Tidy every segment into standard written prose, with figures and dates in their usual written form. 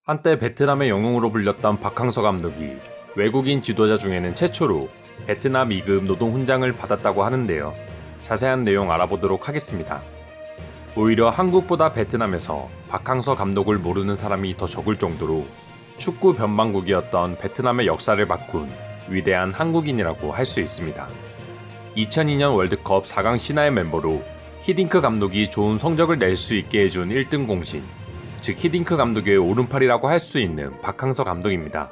한때 베트남의 영웅으로 불렸던 박항서 감독이 외국인 지도자 중에는 최초로 베트남 2급 노동 훈장을 받았다고 하는데요. 자세한 내용 알아보도록 하겠습니다. 오히려 한국보다 베트남에서 박항서 감독을 모르는 사람이 더 적을 정도로 축구 변방국이었던 베트남의 역사를 바꾼 위대한 한국인이라고 할 수 있습니다. 2002년 월드컵 4강 신화의 멤버로 히딩크 감독이 좋은 성적을 낼 수 있게 해준 1등 공신, 즉 히딩크 감독의 오른팔이라고 할 수 있는 박항서 감독입니다.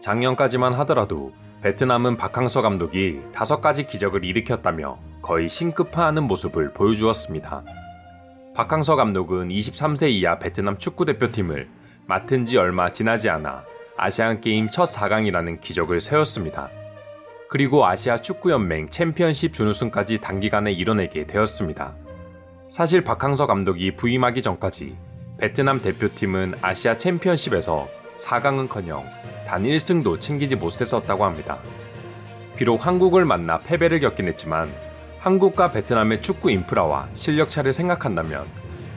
작년까지만 하더라도 베트남은 박항서 감독이 5가지 기적을 일으켰다며 거의 신급화하는 모습을 보여주었습니다. 박항서 감독은 23세 이하 베트남 축구대표팀을 맡은 지 얼마 지나지 않아 아시안게임 첫 4강이라는 기적을 세웠습니다. 그리고 아시아 축구연맹 챔피언십 준우승까지 단기간에 이뤄내게 되었습니다. 사실 박항서 감독이 부임하기 전까지 베트남 대표팀은 아시아 챔피언십에서 4강은커녕 단 1승도 챙기지 못했었다고 합니다. 비록 한국을 만나 패배를 겪긴 했지만 한국과 베트남의 축구 인프라와 실력 차를 생각한다면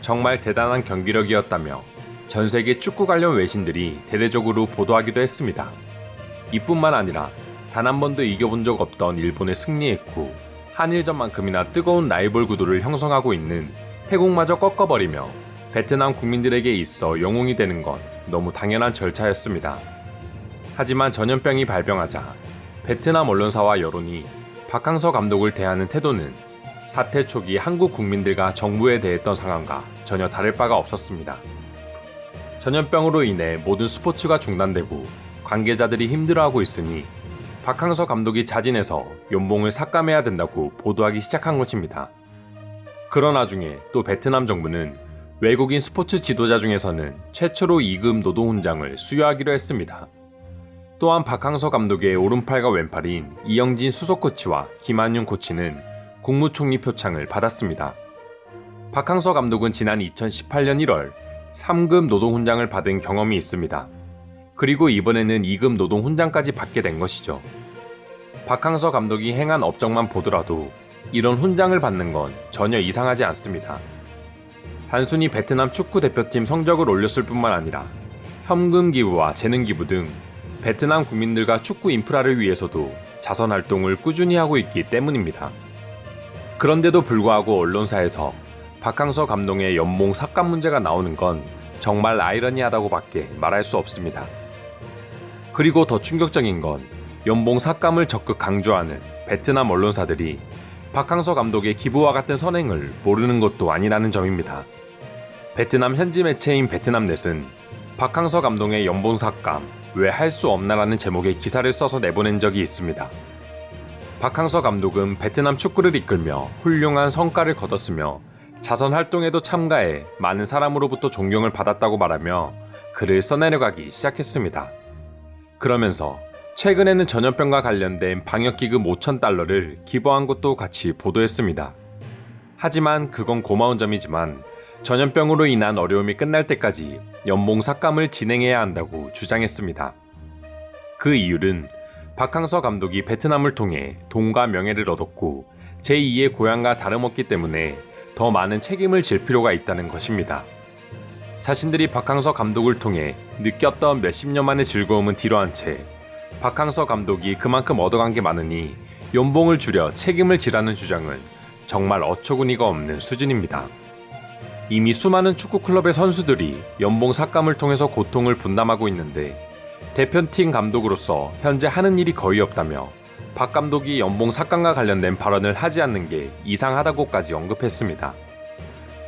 정말 대단한 경기력이었다며 전 세계 축구 관련 외신들이 대대적으로 보도하기도 했습니다. 이뿐만 아니라 단 한 번도 이겨본 적 없던 일본에 승리했고 한일전만큼이나 뜨거운 라이벌 구도를 형성하고 있는 태국마저 꺾어버리며 베트남 국민들에게 있어 영웅이 되는 건 너무 당연한 절차였습니다. 하지만 전염병이 발병하자 베트남 언론사와 여론이 박항서 감독을 대하는 태도는 사태 초기 한국 국민들과 정부에 대했던 상황과 전혀 다를 바가 없었습니다. 전염병으로 인해 모든 스포츠가 중단되고 관계자들이 힘들어하고 있으니 박항서 감독이 자진해서 연봉을 삭감해야 된다고 보도하기 시작한 것입니다. 그러나 중에 또 베트남 정부는 외국인 스포츠 지도자 중에서는 최초로 2급 노동 훈장을 수여하기로 했습니다. 또한 박항서 감독의 오른팔과 왼팔인 이영진 수석 코치와 김한윤 코치는 국무총리 표창을 받았습니다. 박항서 감독은 지난 2018년 1월 3급 노동 훈장을 받은 경험이 있습니다. 그리고 이번에는 2급 노동 훈장까지 받게 된 것이죠. 박항서 감독이 행한 업적만 보더라도 이런 훈장을 받는 건 전혀 이상하지 않습니다. 단순히 베트남 축구 대표팀 성적을 올렸을 뿐만 아니라 현금 기부와 재능 기부 등 베트남 국민들과 축구 인프라를 위해서도 자선 활동을 꾸준히 하고 있기 때문입니다. 그런데도 불구하고 언론사에서 박항서 감독의 연봉 삭감 문제가 나오는 건 정말 아이러니하다고 밖에 말할 수 없습니다. 그리고 더 충격적인 건 연봉 삭감을 적극 강조하는 베트남 언론사들이 박항서 감독의 기부와 같은 선행을 모르는 것도 아니라는 점입니다. 베트남 현지 매체인 베트남넷은 박항서 감독의 연봉 삭감 왜 할 수 없나라는 제목의 기사를 써서 내보낸 적이 있습니다. 박항서 감독은 베트남 축구를 이끌며 훌륭한 성과를 거뒀으며 자선 활동에도 참가해 많은 사람으로부터 존경을 받았다고 말하며 글을 써내려가기 시작했습니다. 그러면서 최근에는 전염병과 관련된 방역기금 5,000달러를 기부한 것도 같이 보도했습니다. 하지만 그건 고마운 점이지만 전염병으로 인한 어려움이 끝날 때까지 연봉 삭감을 진행해야 한다고 주장했습니다. 그 이유는 박항서 감독이 베트남을 통해 돈과 명예를 얻었고 제2의 고향과 다름없기 때문에 더 많은 책임을 질 필요가 있다는 것입니다. 자신들이 박항서 감독을 통해 느꼈던 몇십 년만의 즐거움은 뒤로한 채 박항서 감독이 그만큼 얻어간 게 많으니 연봉을 줄여 책임을 지라는 주장은 정말 어처구니가 없는 수준입니다. 이미 수많은 축구클럽의 선수들이 연봉 삭감을 통해서 고통을 분담하고 있는데 대표팀 감독으로서 현재 하는 일이 거의 없다며 박 감독이 연봉 삭감과 관련된 발언을 하지 않는 게 이상하다고까지 언급했습니다.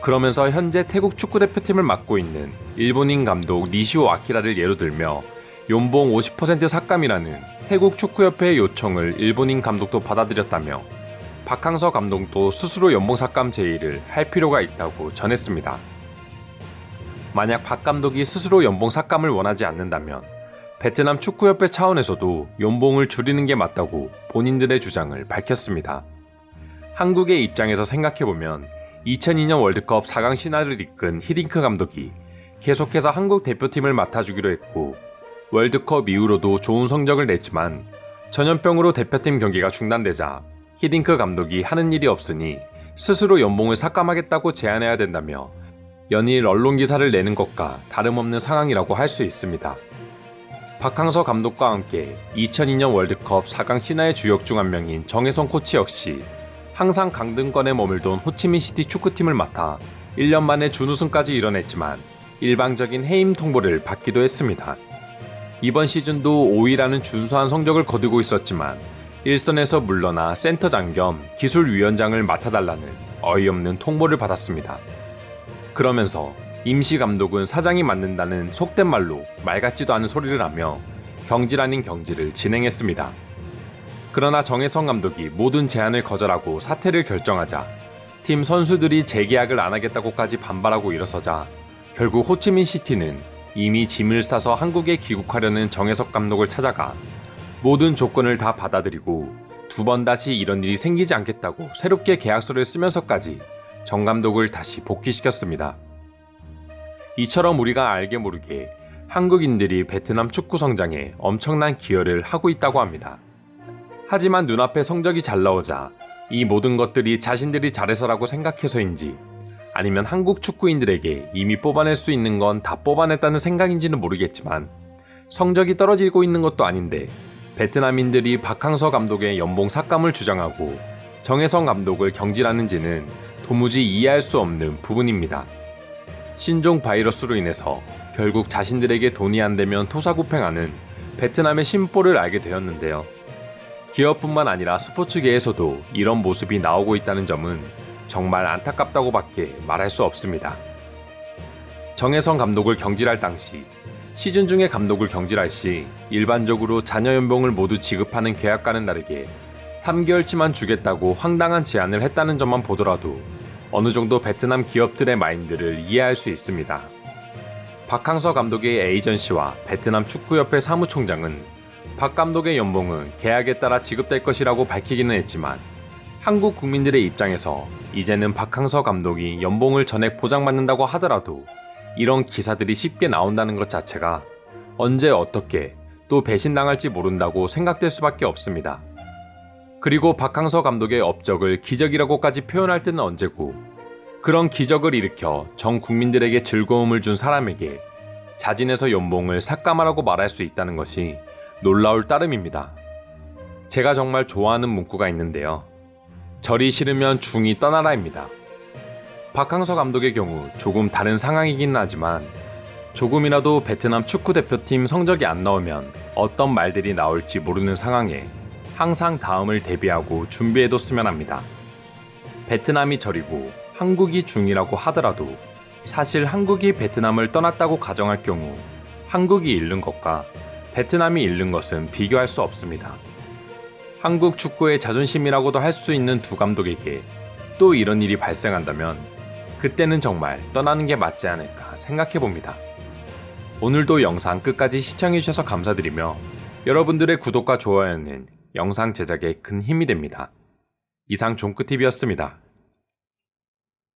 그러면서 현재 태국 축구대표팀을 맡고 있는 일본인 감독 니시오 아키라를 예로 들며 연봉 50% 삭감이라는 태국 축구협회의 요청을 일본인 감독도 받아들였다며 박항서 감독도 스스로 연봉 삭감 제의를 할 필요가 있다고 전했습니다. 만약 박 감독이 스스로 연봉 삭감을 원하지 않는다면 베트남 축구협회 차원에서도 연봉을 줄이는 게 맞다고 본인들의 주장을 밝혔습니다. 한국의 입장에서 생각해보면 2002년 월드컵 4강 신화를 이끈 히딩크 감독이 계속해서 한국 대표팀을 맡아주기로 했고 월드컵 이후로도 좋은 성적을 냈지만 전염병으로 대표팀 경기가 중단되자 히딩크 감독이 하는 일이 없으니 스스로 연봉을 삭감하겠다고 제안해야 된다며 연일 언론 기사를 내는 것과 다름없는 상황이라고 할 수 있습니다. 박항서 감독과 함께 2002년 월드컵 4강 신화의 주역 중 한 명인 정혜성 코치 역시 항상 강등권에 머물던 호치민시티 축구팀을 맡아 1년 만에 준우승까지 이뤄냈지만 일방적인 해임 통보를 받기도 했습니다. 이번 시즌도 5위라는 준수한 성적을 거두고 있었지만 일선에서 물러나 센터장 겸 기술위원장을 맡아달라는 어이없는 통보를 받았습니다. 그러면서 임시 감독은 사장이 맡는다는 속된 말로 말 같지도 않은 소리를 하며 경질 아닌 경질을 진행했습니다. 그러나 정혜성 감독이 모든 제안을 거절하고 사퇴를 결정하자 팀 선수들이 재계약을 안 하겠다고까지 반발하고 일어서자 결국 호치민시티는 이미 짐을 싸서 한국에 귀국하려는 정혜석 감독을 찾아가 모든 조건을 다 받아들이고 2번 다시 이런 일이 생기지 않겠다고 새롭게 계약서를 쓰면서까지 정 감독을 다시 복귀시켰습니다. 이처럼 우리가 알게 모르게 한국인들이 베트남 축구 성장에 엄청난 기여를 하고 있다고 합니다. 하지만 눈앞에 성적이 잘 나오자 이 모든 것들이 자신들이 잘해서라고 생각해서인지 아니면 한국 축구인들에게 이미 뽑아낼 수 있는 건 다 뽑아냈다는 생각인지는 모르겠지만 성적이 떨어지고 있는 것도 아닌데 베트남인들이 박항서 감독의 연봉 삭감을 주장하고 정혜성 감독을 경질하는지는 도무지 이해할 수 없는 부분입니다. 신종 바이러스로 인해서 결국 자신들에게 돈이 안 되면 토사구팽하는 베트남의 심보를 알게 되었는데요. 기업뿐만 아니라 스포츠계에서도 이런 모습이 나오고 있다는 점은 정말 안타깝다고밖에 말할 수 없습니다. 정혜성 감독을 경질할 당시 시즌 중에 감독을 경질할 시 일반적으로 자녀 연봉을 모두 지급하는 계약과는 다르게 3개월치만 주겠다고 황당한 제안을 했다는 점만 보더라도 어느 정도 베트남 기업들의 마인드를 이해할 수 있습니다. 박항서 감독의 에이전시와 베트남 축구협회 사무총장은 박 감독의 연봉은 계약에 따라 지급될 것이라고 밝히기는 했지만 한국 국민들의 입장에서 이제는 박항서 감독이 연봉을 전액 보장받는다고 하더라도 이런 기사들이 쉽게 나온다는 것 자체가 언제 어떻게 또 배신당할지 모른다고 생각될 수밖에 없습니다. 그리고 박항서 감독의 업적을 기적이라고까지 표현할 때는 언제고 그런 기적을 일으켜 전 국민들에게 즐거움을 준 사람에게 자진해서 연봉을 삭감하라고 말할 수 있다는 것이 놀라울 따름입니다. 제가 정말 좋아하는 문구가 있는데요. 절이 싫으면 중이 떠나라입니다. 박항서 감독의 경우 조금 다른 상황이긴 하지만 조금이라도 베트남 축구대표팀 성적이 안 나오면 어떤 말들이 나올지 모르는 상황에 항상 다음을 대비하고 준비해뒀으면 합니다. 베트남이 절이고 한국이 중이라고 하더라도 사실 한국이 베트남을 떠났다고 가정할 경우 한국이 잃는 것과 베트남이 잃는 것은 비교할 수 없습니다. 한국 축구의 자존심이라고도 할 수 있는 두 감독에게 또 이런 일이 발생한다면 그때는 정말 떠나는 게 맞지 않을까 생각해봅니다. 오늘도 영상 끝까지 시청해주셔서 감사드리며 여러분들의 구독과 좋아요는 영상 제작에 큰 힘이 됩니다. 이상 종크TV였습니다.